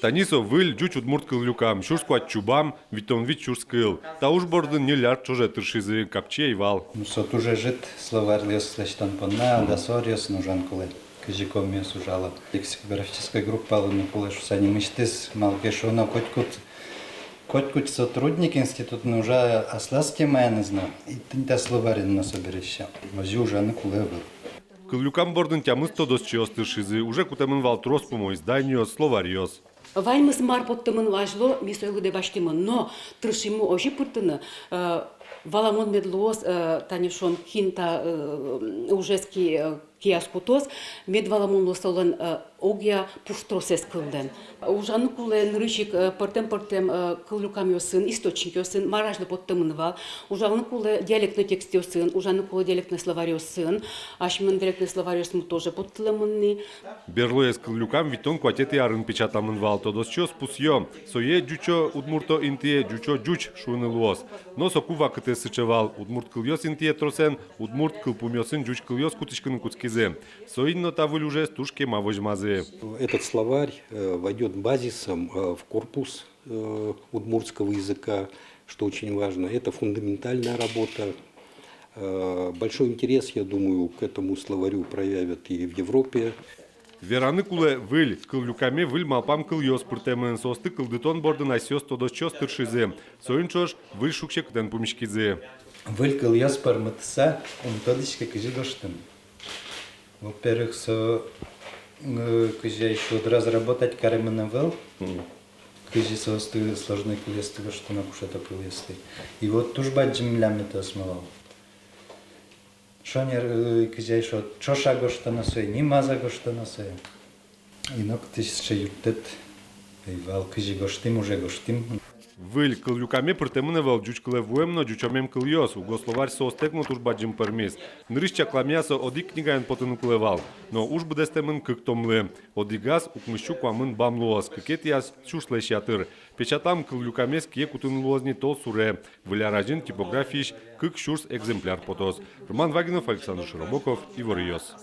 Танисо выль джуч удмурт кылюкам, шурскуат чубам, витон вит шурскыл. Та уж бордын неляр чоже тыршизы капче и вал. Ну, сот уже жит словарь лес лештан понна, да сориос нужен колы. Кыжиком мне сужала. Лексикографическая группа, ну, колы шусани мечтыс, малкешона, коть сотрудник института, но уже осласки моя не знаю. И ты словарь на собереща. Вози уже на кулевы. Кылюкам бордын тямыз тодос чиос тыршизы, уже кутамын вал трос помо изданиос, словариос. Ваймыз марпоттымын важло, мисойлы баштымын, но трышиму ожи пыртыны, валамон медлоос, танишон хинта ужески кияскутос, мед валамон лосолын огия пуштросес кылден. Ужаны кулен рычик пыртем кылюкам йосын, источник йосын, маражлы поттымын вал, ужаны куле диалектный текст йосын, ужаны куле диалектный словарь йосын, ашмын диалектный словарь йосын тоже поттылымынны. Берлоес кылюкам витон куатеты арын печатамын вал тодос чиос пусьё. Сое джучо удмурто интие джучо джуч шуны луос. Но сокува кыте сычевал удмурт кыльос интие тросен, удмурт кылпумёсын джуч кыльос кутышкын куцкизе. Соинно тавыль уже стушке мавожмазе. Этот словарь войдет базисом в корпус удмуртского языка, что очень важно. Это фундаментальная работа. Большой интерес, я думаю, к этому словарю проявят и в Европе. Вераны куле выль, кылюкаме выль малпам кыльос пыртемын состы кылдытон бордын асёс тодос чиос тыршизе. Соинчош выль шукше кытен пумишкизе. Выль кыльяс пармытса, умтодышка кыжи гоштын. Во-первых, кыжи еще разработать каремена вел, кыжи состы сложный кыльясты гоштына кушата кыльясты. И вот туж баджимлями то смолал. Шонер кыжи еще чоша гоштана сой, ни маза гоштана сой. И нок тысяча юптет, и вал кыжи гоштим уже гоштим. Выль кылюкаме пыртемыны вал джуч кылевуемно джучомем кыльос, уго словарь соостекно туж баджим пермис. Нырыш чакламясо оди книгаен потыну кылевал, но уж бдестемын кыктомлы. Одигаз укмыщу куамын бамлуос, кыкетияс чушлеш ятыр. Печатам кылюкамес кие кутынлуозни тол суре. Выляражин типографиш кык шурс экземпляр потос. Роман Вагинов, Александр Широбоков, Ивор Йос.